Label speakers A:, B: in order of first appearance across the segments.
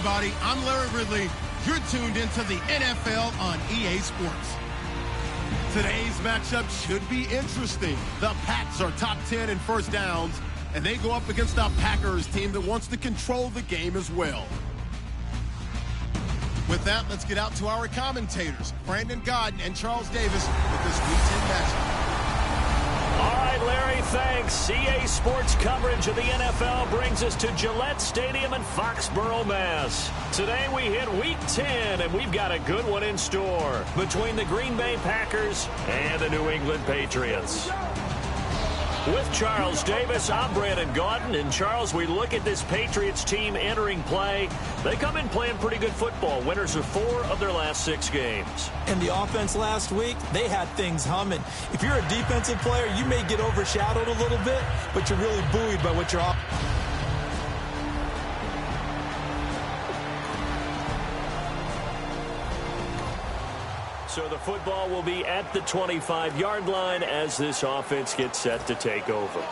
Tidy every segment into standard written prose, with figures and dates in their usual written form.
A: everybody. I'm Larry Ridley. You're tuned into the NFL on EA Sports. Today's matchup should be interesting. The Pats are top 10 in first downs, and they go up against a Packers team that wants to control the game as well. With that, let's get out to our commentators, Brandon Godden and Charles Davis, with this Week 10 matchup.
B: All right, Larry, thanks. EA Sports coverage of the NFL brings us to Gillette Stadium in Foxborough, Mass. Today we hit Week 10, and we've got a good one in store between the Green Bay Packers and the New England Patriots. With Charles Davis, I'm Brandon Godden. And, Charles, we look at this Patriots team entering play. They come in playing pretty good football. Winners of 4 of their last 6 games.
C: And the offense last week, they had things humming. If you're a defensive player, you may get overshadowed a little bit, but you're really buoyed by what you're off.
B: So the football will be at the 25-yard line as this offense gets set to take over.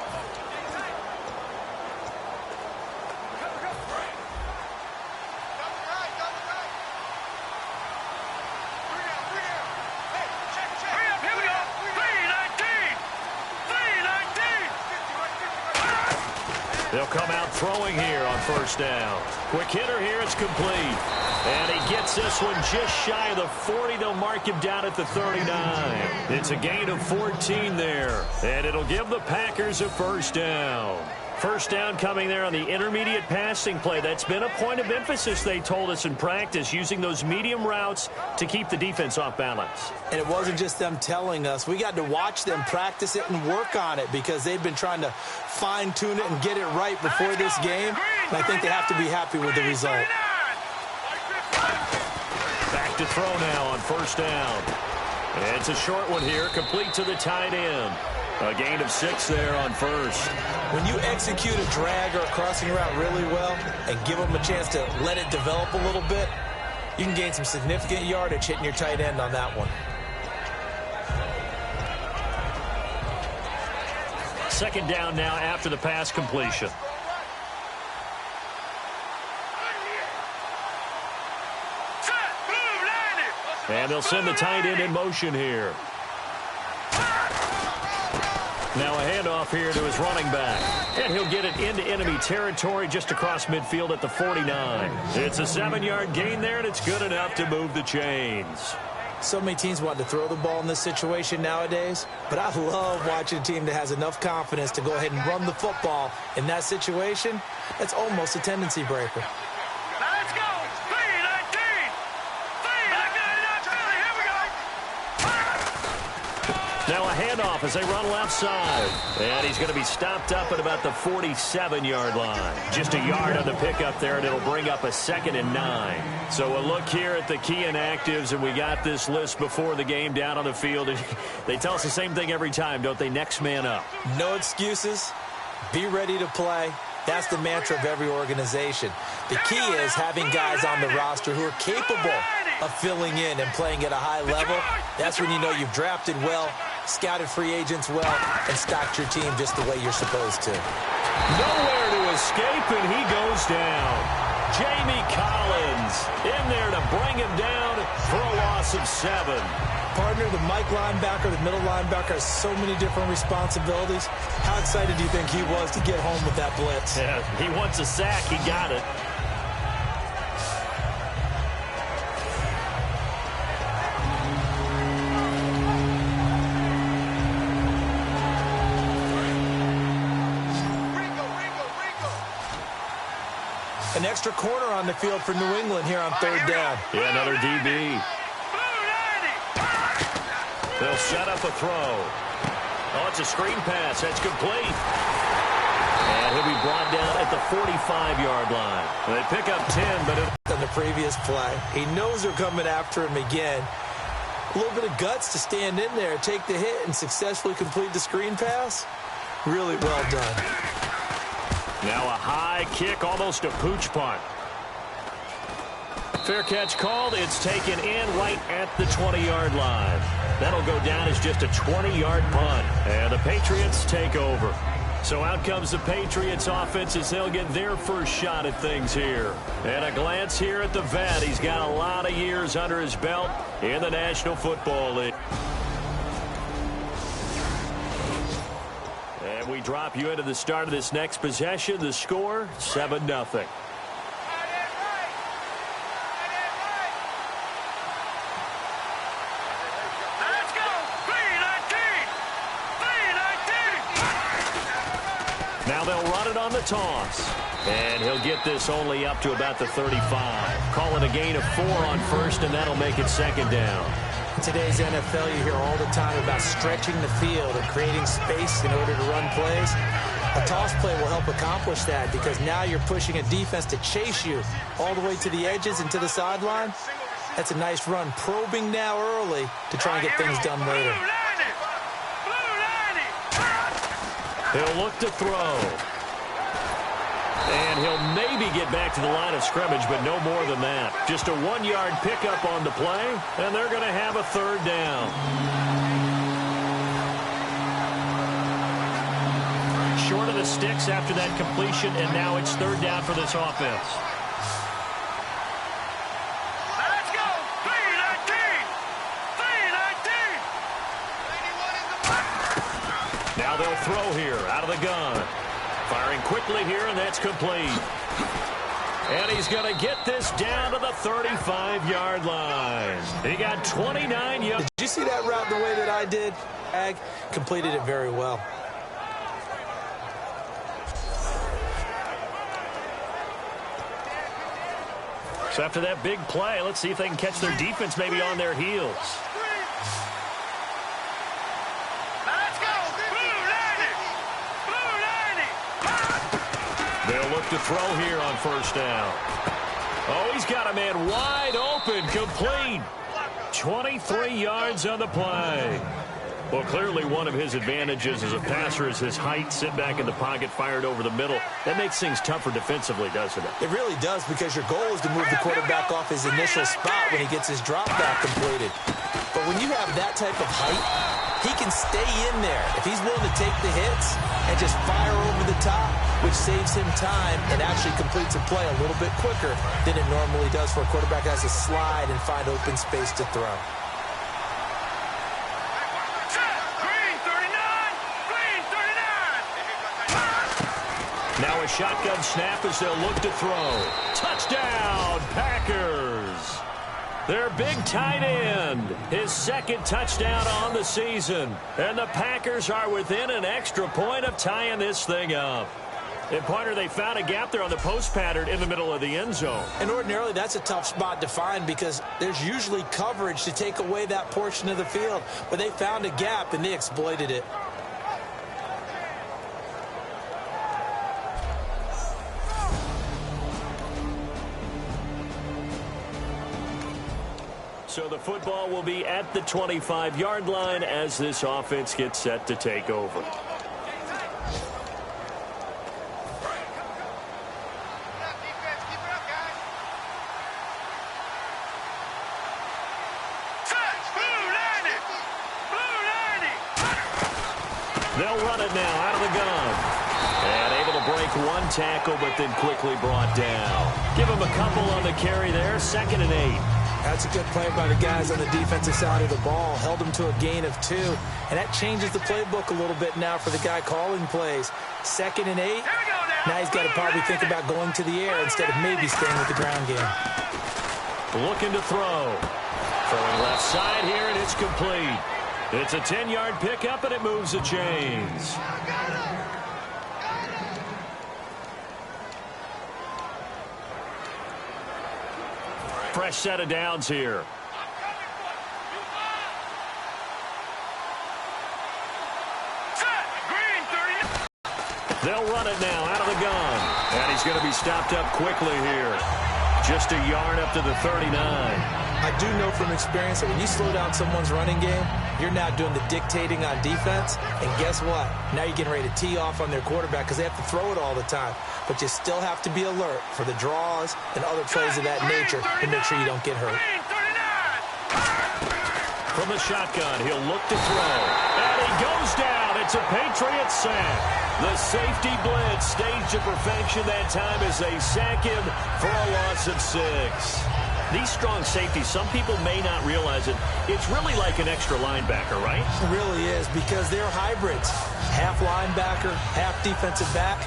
B: They'll come out throwing here on first down. Quick hitter here, it's complete. And he gets this one just shy of the 40. They'll mark him down at the 39. It's a gain of 14 there. And it'll give the Packers a first down. First down coming there on the intermediate passing play. That's been a point of emphasis, they told us in practice, using those medium routes to keep the defense off balance.
C: And it wasn't just them telling us. We got to watch them practice it and work on it because they've been trying to fine-tune it and get it right before this game. And I think they have to be happy with the result.
B: Back to throw now on first down. And it's a short one here, complete to the tight end. A gain of 6 there on first.
C: When you execute a drag or a crossing route really well and give them a chance to let it develop a little bit, you can gain some significant yardage hitting your tight end on that one.
B: Second down now after the pass completion. And they'll send the tight end in motion here. Now a handoff here to his running back. And he'll get it into enemy territory just across midfield at the 49. It's a 7-yard gain there, and it's good enough to move the chains.
C: So many teams want to throw the ball in this situation nowadays, but I love watching a team that has enough confidence to go ahead and run the football in that situation. That's almost a tendency breaker.
D: Let's go! 3-19! 3-19! Here we go!
B: Now a handoff as they run left side. And he's going to be stopped up at about the 47-yard line. Just a yard on the pickup there, and it'll bring up a 2nd and 9. So a look here at the key inactives, and we got this list before the game down on the field. They tell us the same thing every time, don't they? Next man up.
C: No excuses. Be ready to play. That's the mantra of every organization. The key is having guys on the roster who are capable of filling in and playing at a high level. That's when you know you've drafted well, scouted free agents well, and stocked your team just the way you're supposed to.
B: Nowhere to escape, and he goes down. Jamie Collins in there to bring him down for a loss of 7.
C: Partner, the Mike linebacker, the middle linebacker has so many different responsibilities. How excited do you think he was to get home with that blitz?
B: Yeah, he wants a sack. He got it.
C: An extra corner on the field for New England here on third down.
B: Yeah, another DB. They'll set up a throw. Oh, it's a screen pass. That's complete. And he'll be brought down at the 45-yard line. They pick up 10, but
C: on the previous play, he knows they're coming after him again. A little bit of guts to stand in there, take the hit, and successfully complete the screen pass. Really well done.
B: Now a high kick, almost a pooch punt. Fair catch called. It's taken in right at the 20-yard line. That'll go down as just a 20-yard punt. And the Patriots take over. So out comes the Patriots offense as they'll get their first shot at things here. And a glance here at the vet. He's got a lot of years under his belt in the National Football League. And we drop you into the start of this next possession. The score, 7-0. Now they'll run it on the toss. And he'll get this only up to about the 35. Call it a gain of 4 on first, and that'll make it second down.
C: In today's NFL, you hear all the time about stretching the field and creating space in order to run plays. A toss play will help accomplish that because now you're pushing a defense to chase you all the way to the edges and to the sideline. That's a nice run, probing now early to try and get things done later.
B: He'll look to throw. And he'll maybe get back to the line of scrimmage, but no more than that. Just a 1-yard pickup on the play, and they're going to have a third down. Short of the sticks after that completion, and now it's third down for this offense.
D: Let's go! 3-19!
B: Now they'll throw here out of the gun. Firing quickly here, and that's complete. And he's going to get this down to the 35-yard line. He got 29 yards.
C: Did you see that route the way that I did? Ag completed it very well.
B: So after that big play, let's see if they can catch their defense maybe on their heels. They'll look to throw here on first down. Oh, he's got a man wide open, complete. 23 yards on the play. Well, clearly one of his advantages as a passer is his height. Sit back in the pocket, fired over the middle. That makes things tougher defensively, doesn't it?
C: It really does, because your goal is to move the quarterback off his initial spot when he gets his drop back completed. But when you have that type of height, he can stay in there if he's willing to take the hits and just fire over the top, which saves him time and actually completes a play a little bit quicker than it normally does for a quarterback that has to slide and find open space to throw.
B: Now a shotgun snap as they'll look to throw. Touchdown, Packers. Their big tight end, his second touchdown on the season. And the Packers are within an extra point of tying this thing up. And, partner, they found a gap there on the post pattern in the middle of the end zone.
C: And ordinarily that's a tough spot to find because there's usually coverage to take away that portion of the field. But they found a gap and they exploited it.
B: So the football will be at the 25-yard line as this offense gets set to take over. They'll run it now out of the gun. And able to break one tackle, but then quickly brought down. Give him a couple on the carry there, 2nd and 8.
C: That's a good play by the guys on the defensive side of the ball. Held them to a gain of 2. And that changes the playbook a little bit now for the guy calling plays. 2nd and 8. Now he's got to probably think about going to the air instead of maybe staying with the ground game.
B: Looking to throw. Throwing left side here, and it's complete. It's a 10-yard pickup, and it moves the chains. Fresh set of downs here. They'll run it now out of the gun. And he's going to be stopped up quickly here. Just a yard up to the 39.
C: I do know from experience that when you slow down someone's running game, you're now doing the dictating on defense. And guess what? Now you're getting ready to tee off on their quarterback because they have to throw it all the time. But you still have to be alert for the draws and other plays of that nature to make sure you don't get hurt.
B: From the shotgun, he'll look to throw. And he goes down it's a Patriots sack. The safety blitz staged to perfection that time as they sack him for a loss of 6. These strong safeties, some people may not realize it. It's really like an extra linebacker, right?
C: It really is, because they're hybrids. Half linebacker, half defensive back.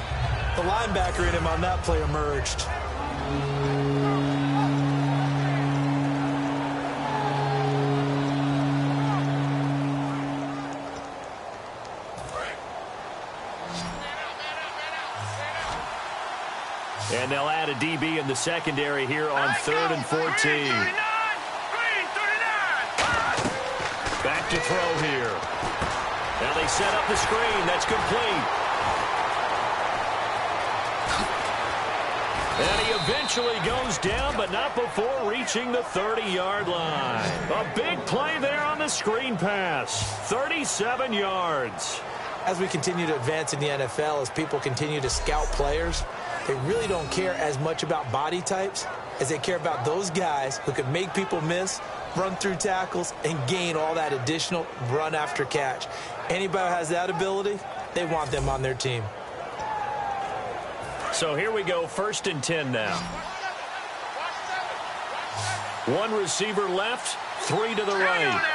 C: The linebacker in him on that play emerged.
B: And they'll add a DB in the secondary here on 3rd and 14. Back to throw here. Now they set up the screen. That's complete. And he eventually goes down, but not before reaching the 30-yard line. A big play there on the screen pass. 37 yards.
C: As we continue to advance in the NFL, as people continue to scout players, they really don't care as much about body types as they care about those guys who can make people miss, run through tackles, and gain all that additional run after catch. Anybody who has that ability, they want them on their team.
B: So here we go, 1st and 10 now. One receiver left, 3 to the right.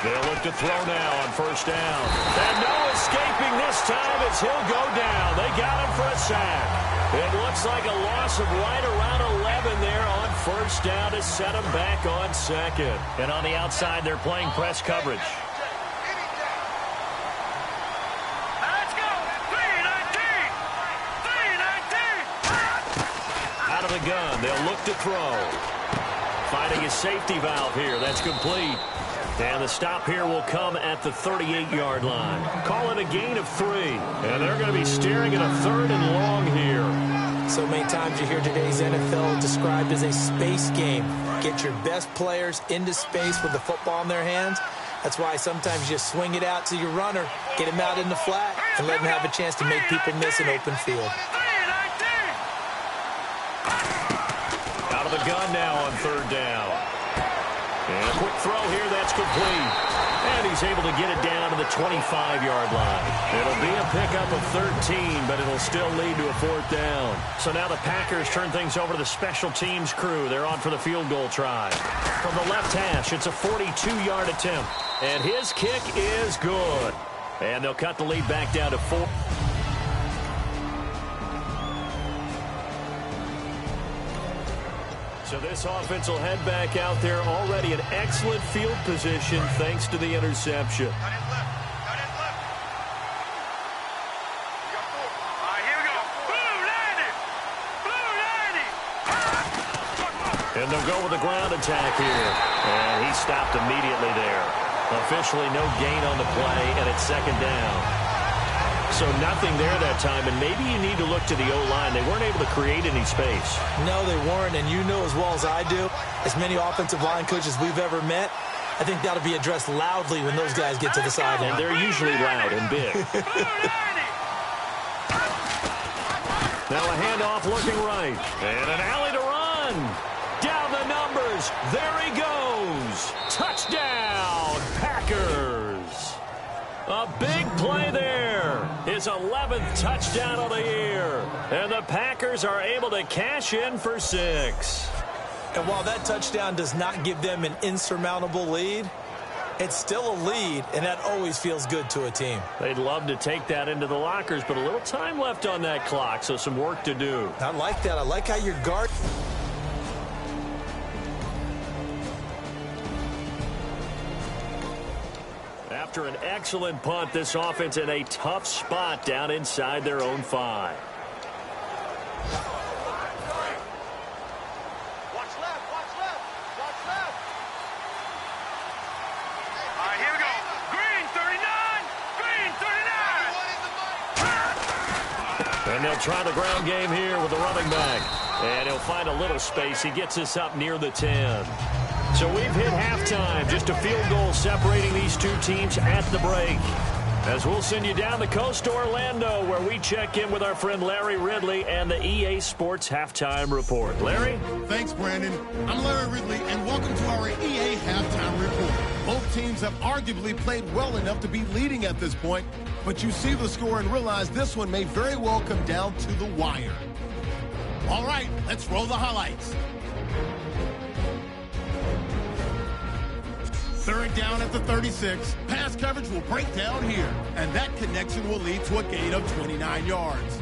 B: They'll look to throw now on 1st down. And no escaping this time as he'll go down. They got him for a sack. It looks like a loss of right around 11 there on 1st down to set him back on 2nd. And on the outside, they're playing press coverage.
D: Let's go. 3-19. 3-19.
B: Out of the gun, they'll look to throw. Finding a safety valve here. That's complete. And the stop here will come at the 38-yard line. Call it a gain of 3. And they're going to be staring at a 3rd and long here.
C: So many times you hear today's NFL described as a space game. Get your best players into space with the football in their hands. That's why sometimes you just swing it out to your runner, get him out in the flat, and let him have a chance to make people miss an open field.
B: Out of the gun now on 3rd down. And a quick throw here, that's complete. And he's able to get it down to the 25-yard line. It'll be a pickup of 13, but it'll still lead to a 4th down. So now the Packers turn things over to the special teams crew. They're on for the field goal try. From the left hash, it's a 42-yard attempt. And his kick is good. And they'll cut the lead back down to 4. So this offense will head back out there already in excellent field position thanks to the interception. And they'll go with a ground attack here. And he stopped immediately there. Officially no gain on the play, and it's 2nd down. So nothing there that time, and maybe you need to look to the O-line. They weren't able to create any space.
C: No, they weren't, and you know as well as I do, as many offensive line coaches we've ever met, I think that'll be addressed loudly when those guys get to the sideline.
B: And they're usually loud and big. Now a handoff looking right. And an alley to run. Down the numbers. There he goes. Touchdown, Packers. A big play there. His 11th touchdown of the year. And the Packers are able to cash in for 6.
C: And while that touchdown does not give them an insurmountable lead, it's still a lead, and that always feels good to a team.
B: They'd love to take that into the lockers, but a little time left on that clock, so some work to do.
C: I like that. I like how you're guarding.
B: After an excellent punt, this offense in a tough spot down inside their own 5.
D: Watch left, watch left, watch left. All right, here we go. Green 39, green 39.
B: And they'll try the ground game here with the running back. And he'll find a little space. He gets us up near the 10. So we've hit halftime. Just a field goal separating these two teams at the break. As we'll send you down the coast to Orlando, where we check in with our friend Larry Ridley and the EA Sports Halftime Report. Larry?
A: Thanks, Brandon. I'm Larry Ridley, and welcome to our EA Halftime Report. Both teams have arguably played well enough to be leading at this point, but you see the score and realize this one may very well come down to the wire. All right, let's roll the highlights. Third down at the 36. Pass coverage will break down here, and that connection will lead to a gain of 29 yards.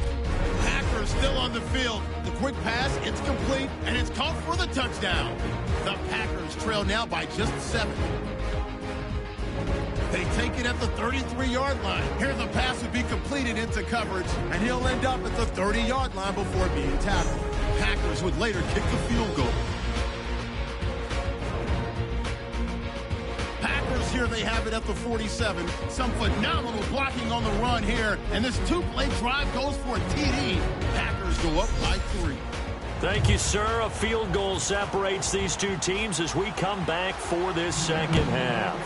A: Packers still on the field. The quick pass, it's complete, and it's caught for the touchdown. The Packers trail now by just 7. They take it at the 33-yard line. Here the pass would be completed into coverage, and he'll end up at the 30-yard line before being tackled. Packers would later kick the field goal. Packers here they have it at the 47. Some phenomenal blocking on the run here, and this two-play drive goes for a TD. Packers go up by 3.
B: Thank you, sir. A field goal separates these two teams as we come back for this second half.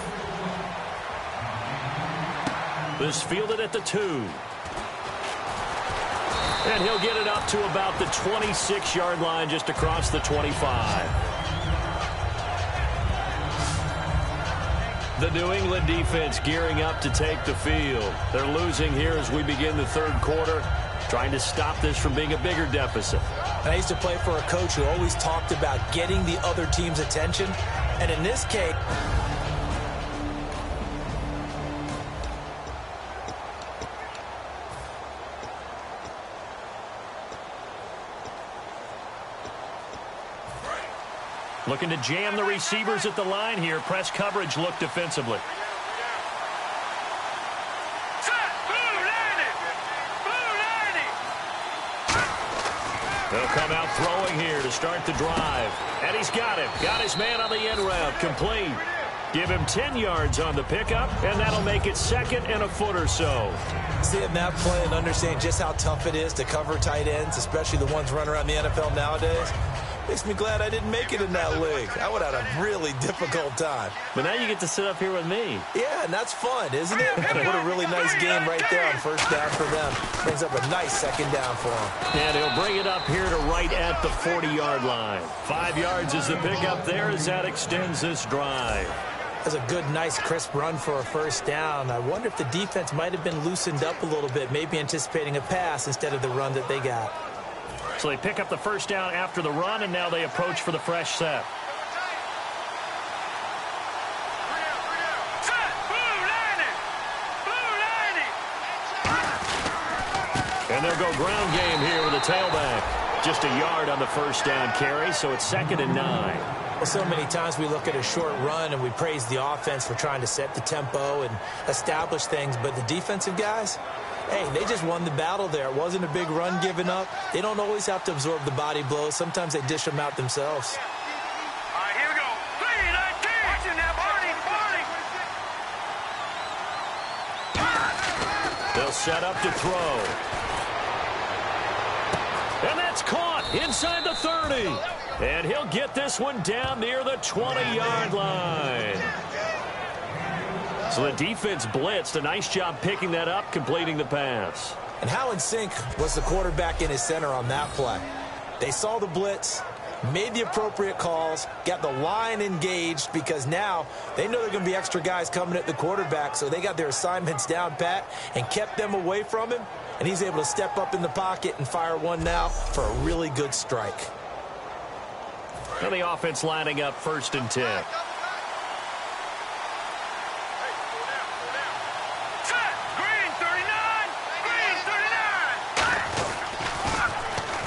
B: This fielded at the 2. And he'll get it up to about the 26-yard line, just across the 25. The New England defense gearing up to take the field. They're losing here as we begin the third quarter, trying to stop this from being a bigger deficit.
C: And I used to play for a coach who always talked about getting the other team's attention. And in this case,
B: looking to jam the receivers at the line here. Press coverage look defensively. They'll come out throwing here to start the drive. And he's got him. Got his man on the end route. Complete. Give him 10 yards on the pickup, and that'll make it 2nd and a foot or so.
C: seeing that play and understanding just how tough it is to cover tight ends, especially the ones running around the NFL nowadays, makes me glad I didn't make it in that league. I would have had a really difficult time.
B: But now you get to sit up here with me.
C: Yeah, and that's fun, isn't it? What a really nice game right there on first down for them. Brings up a nice second down for them.
B: And he'll bring it up here to right at the 40-yard line. 5 yards is the pickup there as that extends this drive.
C: That's a good, nice, crisp run for a first down. I wonder if the defense might have been loosened up a little bit, maybe anticipating a pass instead of the run that they got.
B: So they pick up the first down after the run, and now they approach for the fresh set. And they'll go ground game here with a tailback. Just a yard on the first down carry, so it's 2nd and 9.
C: Well, so many times we look at a short run and we praise the offense for trying to set the tempo and establish things, but the defensive guys, hey, they just won the battle there. It wasn't a big run given up. They don't always have to absorb the body blows. Sometimes they dish them out themselves.
D: All right, here we go. 3-19. Watching that, Barney.
B: They'll set up to throw. And that's caught inside the 30. And he'll get this one down near the 20-yard line. So the defense blitzed. A nice job picking that up, completing the pass.
C: And how in sync was the quarterback in his center on that play? They saw the blitz, made the appropriate calls, got the line engaged because now they know there are going to be extra guys coming at the quarterback, so they got their assignments down pat and kept them away from him, and he's able to step up in the pocket and fire one now for a really good strike.
B: And the offense lining up 1st and 10.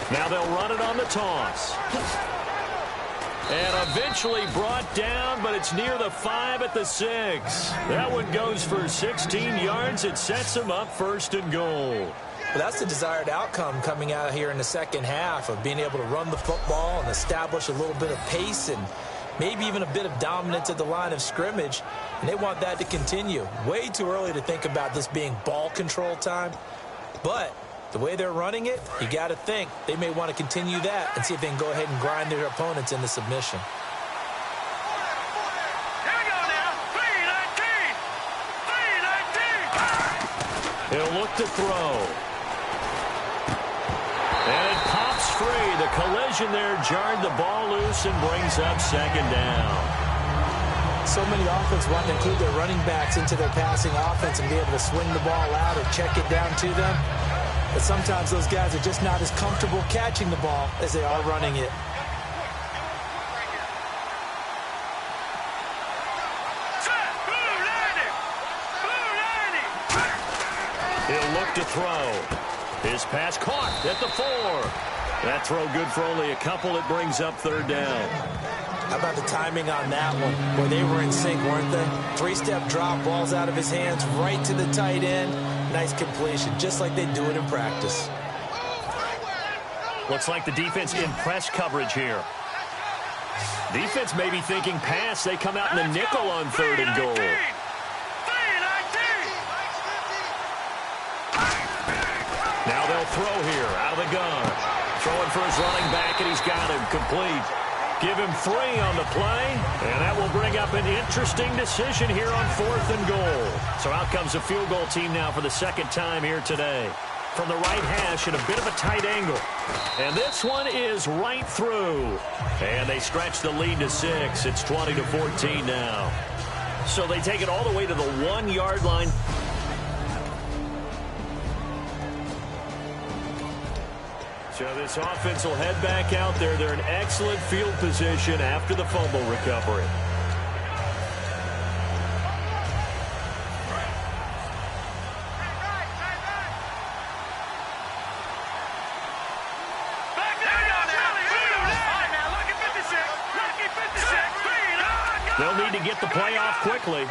B: Now they'll run it on the toss. And eventually brought down, but it's near the 5 at the 6. That one goes for 16 yards. It sets them up 1st and goal.
C: Well, that's the desired outcome coming out here in the second half of being able to run the football and establish a little bit of pace and maybe even a bit of dominance at the line of scrimmage. And they want that to continue. Way too early to think about this being ball control time. But the way they're running it, you got to think they may want to continue that and see if they can go ahead and grind their opponents into submission.
D: Here we go now. 3-19.
B: He'll look to throw. And it pops free. The collision there jarred the ball loose and brings up 2nd down.
C: So many offenses want to include their running backs into their passing offense and be able to swing the ball out or check it down to them. But sometimes those guys are just not as comfortable catching the ball as they are running it.
B: He'll look to throw. His pass caught at the 4. That throw good for only a couple. It brings up third down.
C: How about the timing on that one? Boy, they were in sync, weren't they? 3-step drop, balls out of his hands, right to the tight end. Nice completion, just like they do it in practice.
B: Looks like the defense in press coverage here. Defense may be thinking pass. They come out in the nickel on 3rd and goal. Now they'll throw here out of the gun. Throwing for his running back, and he's got him complete. Give him 3 on the play, and that will bring up an interesting decision here on 4th and goal. So out comes the field goal team now for the second time here today. From the right hash in a bit of a tight angle. And this one is right through. And they stretch the lead to 6. It's 20-14 now. So they take it all the way to the 1-yard line. So this offense will head back out there. They're in excellent field position after the fumble recovery. They'll need to get the play off quickly.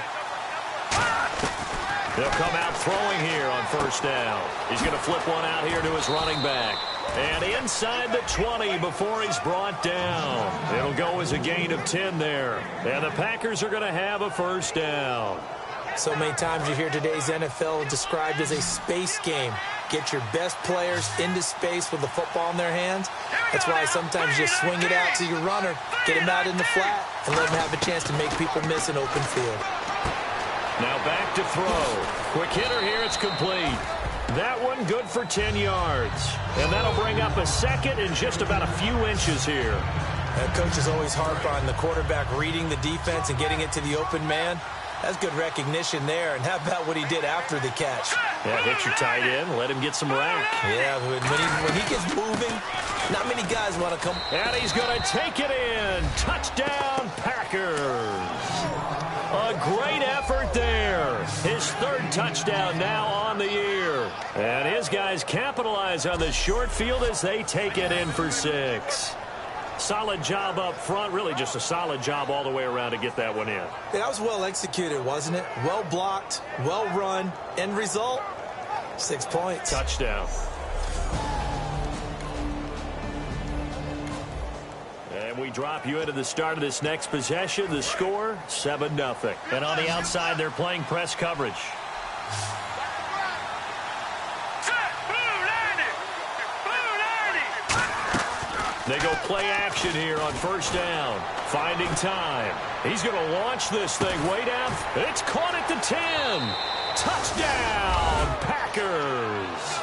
B: They'll come out throwing here on 1st down. He's going to flip one out here to his running back. And inside the 20 before he's brought down. It'll go as a gain of 10 there. And the Packers are going to have a 1st down.
C: So many times you hear today's NFL described as a space game. Get your best players into space with the football in their hands. That's why sometimes you swing it out to your runner, get him out in the flat, and let him have a chance to make people miss an open field.
B: Now back to throw. Quick hitter here. It's complete. That one good for 10 yards. And that'll bring up a second and just about a few inches here.
C: Coaches always harp on the quarterback reading the defense and getting it to the open man. That's good recognition there. And how about what he did after the catch?
B: Yeah, hit your tight end. Let him get some rack.
C: Yeah, when he gets moving, not many guys want to come.
B: And he's going to take it in. Touchdown, Packers. A great effort there. His 3rd touchdown now on the year. And his guys capitalize on the short field as they take it in for 6. Solid job up front. Really just a solid job all the way around to get that one in.
C: Yeah, that was well executed, wasn't it? Well blocked, well run. End result, 6 points.
B: Touchdown. And we drop you into the start of this next possession. The score, 7-0. And on the outside, they're playing press coverage. They go play action here on 1st down. Finding time. He's going to launch this thing way down. It's caught at the 10. Touchdown, Packers.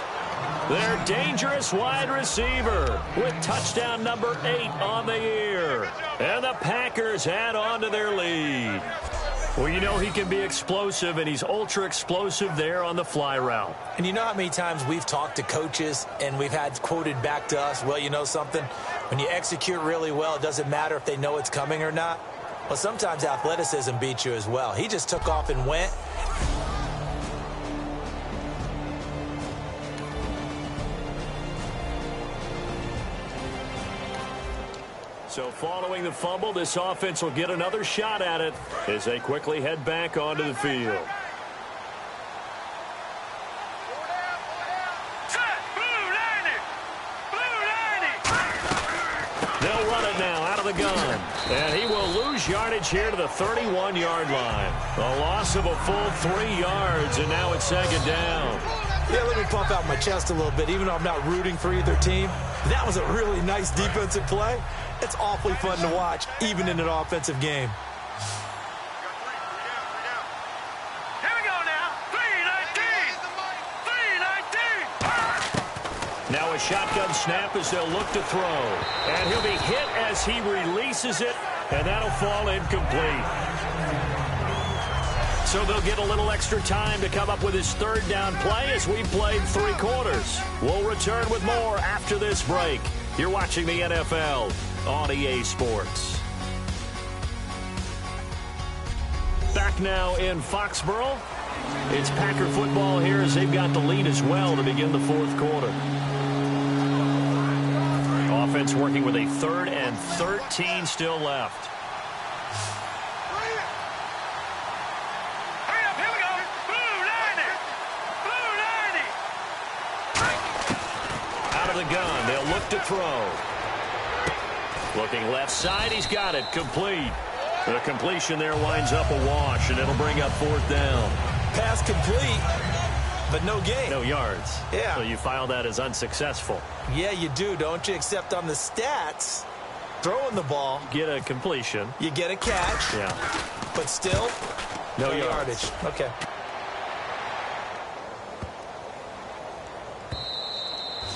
B: Their dangerous wide receiver with touchdown number 8 on the year. And the Packers add on to their lead. Well, you know he can be explosive, and he's ultra-explosive there on the fly route.
C: And you know how many times we've talked to coaches and we've had quoted back to us, well, you know something? When you execute really well, it doesn't matter if they know it's coming or not. Well, sometimes athleticism beats you as well. He just took off and went.
B: So following the fumble, this offense will get another shot at it as they quickly head back onto the field. They'll run it now out of the gun. And he will lose yardage here to the 31-yard line. A loss of a full 3 yards, and now it's 2nd down.
C: Yeah, let me pump out my chest a little bit, even though I'm not rooting for either team. That was a really nice defensive play. It's awfully fun to watch, even in an offensive game.
D: Here we go now. 3-19. 3-19.
B: Now a shotgun snap as they'll look to throw. And he'll be hit as he releases it, and that'll fall incomplete. So they'll get a little extra time to come up with his third down play as we played 3 quarters. We'll return with more after this break. You're watching the NFL on EA Sports. Back now in Foxborough. It's Packer football here as they've got the lead as well to begin the 4th quarter. Offense working with a 3rd and 13 still left. Out of the gun, they'll look to throw. Looking left side, he's got it, complete. The completion there winds up a wash, and it'll bring up 4th down.
C: Pass complete, but no gain.
B: No yards.
C: Yeah.
B: So you file that as unsuccessful.
C: Yeah, you do, don't you? Except on the stats, throwing the ball.
B: Get a completion.
C: You get a catch.
B: Yeah.
C: But still,
B: no
C: yardage. Okay.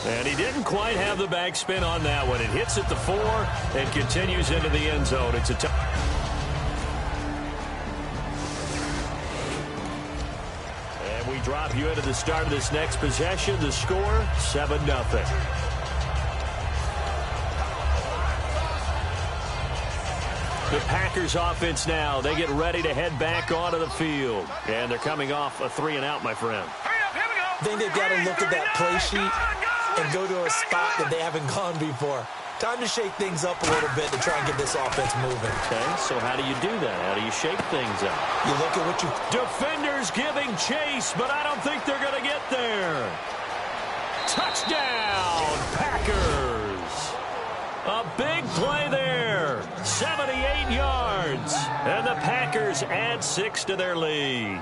B: And he didn't quite have the backspin on that one. It hits at the 4 and continues into the end zone. It's a And we drop you into the start of this next possession. The score, 7-0. The Packers offense now. They get ready to head back onto the field. And they're coming off a 3-and-out, my friend.
C: I think they've got to look at that play sheet and go to a spot that they haven't gone before. Time to shake things up a little bit to try and get this offense moving.
B: Okay, so how do you do that? How do you shake things up?
C: You look at what you...
B: Defenders giving chase, but I don't think they're going to get there. Touchdown, Packers. A big play there. 78 yards. And the Packers add 6 to their lead.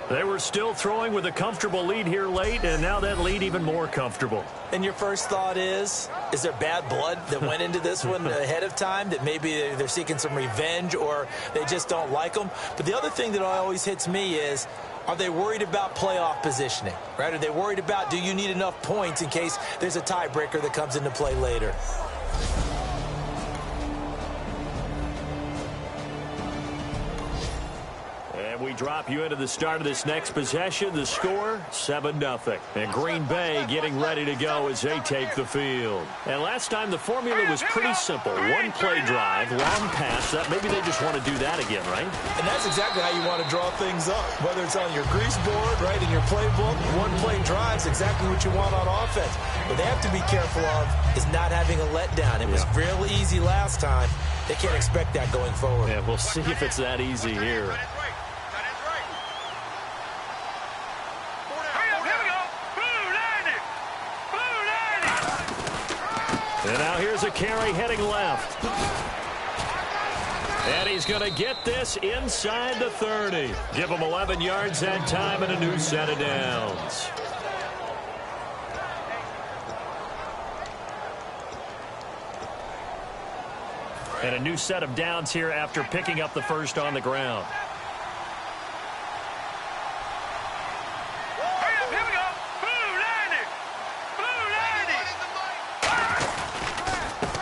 B: They were still throwing with a comfortable lead here late, and now that lead even more comfortable.
C: And your first thought is there bad blood that went into this one ahead of time, that maybe they're seeking some revenge or they just don't like them? But the other thing that always hits me is, are they worried about playoff positioning, right? Are they worried about, do you need enough points in case there's a tiebreaker that comes into play later?
B: We drop you into the start of this next possession. The score, 7-0. And Green Bay getting ready to go as they take the field. And last time the formula was pretty simple. 1 play drive, long pass. Maybe they just want to do that again, right?
C: And that's exactly how you want to draw things up. Whether it's on your grease board, right, in your playbook, 1 play drive is exactly what you want on offense. What they have to be careful of is not having a letdown. It was really easy last time. They can't expect that going forward.
B: Yeah, we'll see if it's that easy here. And now here's a carry heading left. And he's going to get this inside the 30. Give him 11 yards that time and a new set of downs. And a new set of downs here after picking up the first on the ground.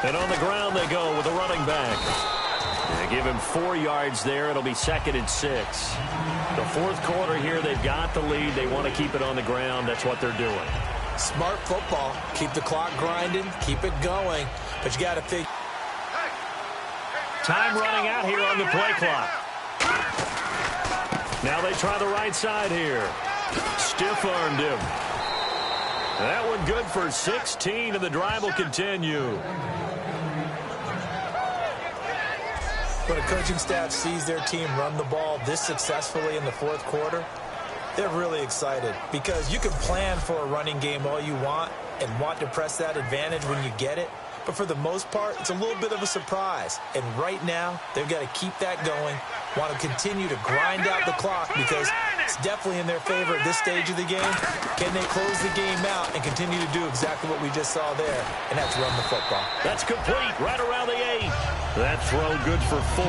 B: And on the ground they go with a running back. They give him 4 yards there. It'll be 2nd and 6. The 4th quarter here, they've got the lead. They want to keep it on the ground. That's what they're doing.
C: Smart football. Keep the clock grinding. Keep it going. But you got to figure.
B: Time running out here on the play clock. Now they try the right side here. Stiff-armed him. That one good for 16, and the drive will continue.
C: When a coaching staff sees their team run the ball this successfully in the 4th quarter, they're really excited, because you can plan for a running game all you want and want to press that advantage when you get it. But for the most part, it's a little bit of a surprise. And right now, they've got to keep that going, want to continue to grind out the clock, because it's definitely in their favor at this stage of the game. Can they close the game out and continue to do exactly what we just saw there, and that's run the football?
B: That's complete right around the 8. That throw good for 4.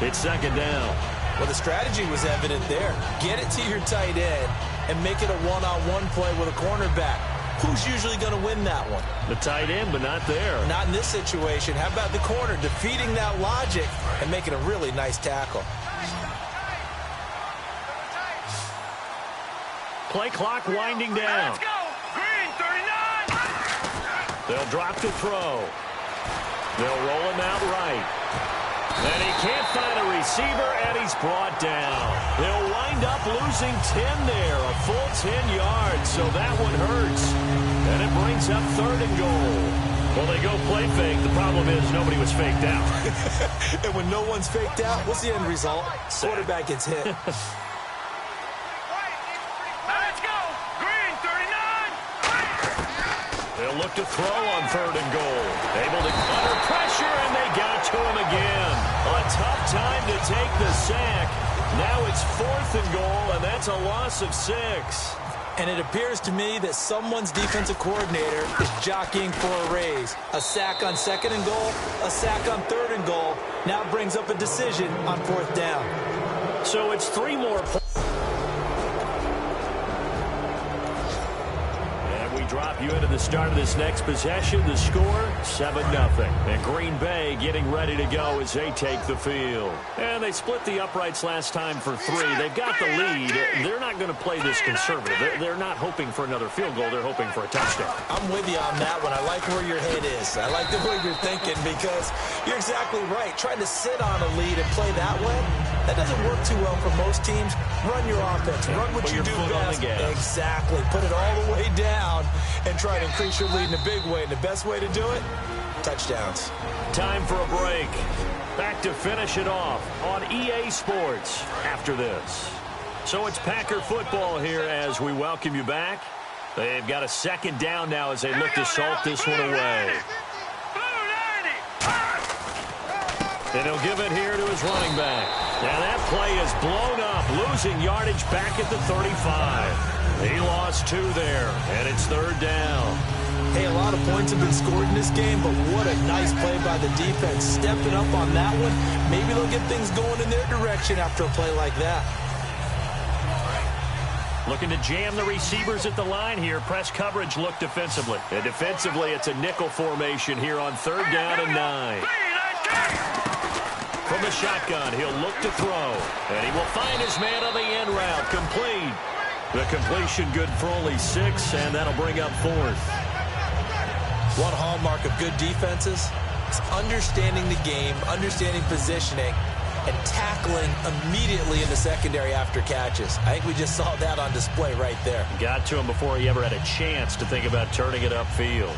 B: It's 2nd down.
C: Well, the strategy was evident there. Get it to your tight end and make it a one-on-one play with a cornerback. Who's usually going to win that one?
B: The tight end, but not there.
C: Not in this situation. How about the corner defeating that logic and making a really nice tackle?
B: play clock winding down.
D: Let's go. Green, 39.
B: They'll drop to throw. They'll roll him out right. And he can't find a receiver, and he's brought down. They'll wind up losing 10 there, a full 10 yards, so that one hurts. And it brings up 3rd and goal. Well, they go play fake. The problem is nobody was faked out.
C: And when no one's faked out, what's the end result? Quarterback gets hit.
D: Let's go. Green, 39.
B: They'll look to throw on 3rd and goal. Able to under pressure, and they got to him again. A tough time to take the sack. Now it's 4th and goal, and that's a loss of 6.
C: And it appears to me that someone's defensive coordinator is jockeying for a raise. A sack on 2nd and goal, a sack on 3rd and goal. Now brings up a decision on 4th down.
B: So it's 3 more points. Drop you into the start of this next possession. The score, 7-0. And Green Bay getting ready to go as they take the field. And they split the uprights last time for 3. They've got the lead. They're not going to play this conservative. They're not hoping for another field goal. They're hoping for a touchdown.
C: I'm with you on that one. I like where your head is. I like the way you're thinking because you're exactly right. Trying to sit on a lead and play that way, that doesn't work too well for most teams. Run your offense. Run what you do best. Exactly. Put it all the way down and try to increase your lead in a big way. And the best way to do it, touchdowns.
B: Time for a break. Back to finish it off on EA Sports after this. So it's Packer football here as we welcome you back. They've got a 2nd down now as they look to salt this one away. And he'll give it here to his running back. Now that play is blown up, losing yardage back at the 35. He lost 2 there, and it's 3rd down.
C: Hey, a lot of points have been scored in this game, but what a nice play by the defense. Stepping up on that one, maybe they'll get things going in their direction after a play like that.
B: Looking to jam the receivers at the line here. Press coverage look defensively. And defensively, it's a nickel formation here on 3rd down and 9. From the shotgun, he'll look to throw. And he will find his man on the end route. Complete. The completion good for only 6, and that'll bring up 4th.
C: One hallmark of good defenses is understanding the game, understanding positioning, and tackling immediately in the secondary after catches. I think we just saw that on display right there.
B: Got to him before he ever had a chance to think about turning it upfield.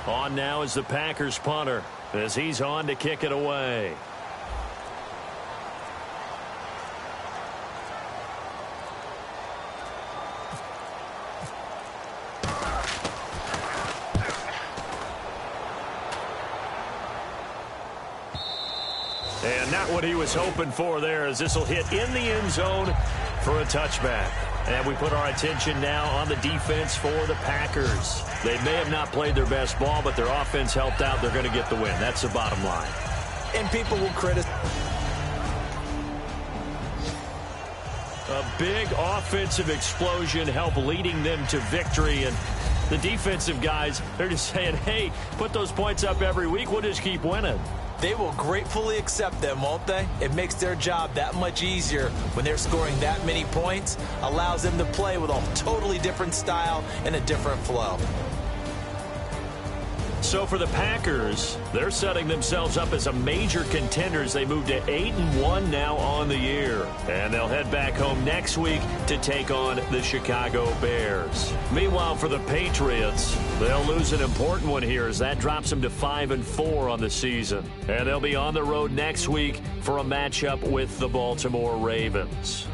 B: On now is the Packers punter as he's on to kick it away. And not what he was hoping for there, as this will hit in the end zone for a touchback. And we put our attention now on the defense for the Packers. They may have not played their best ball, but their offense helped out. They're going to get the win. That's the bottom line.
C: And people will criticize.
B: A big offensive explosion helped leading them to victory. And the defensive guys, they're just saying, hey, put those points up every week. We'll just keep winning.
C: They will gratefully accept them, won't they? It makes their job that much easier when they're scoring that many points. Allows them to play with a totally different style and a different flow.
B: So for the Packers, they're setting themselves up as a major contender as they move to 8-1 now on the year. And they'll head back home next week to take on the Chicago Bears. Meanwhile, for the Patriots, they'll lose an important one here as that drops them to 5-4 on the season. And they'll be on the road next week for a matchup with the Baltimore Ravens.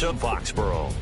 B: Foxborough.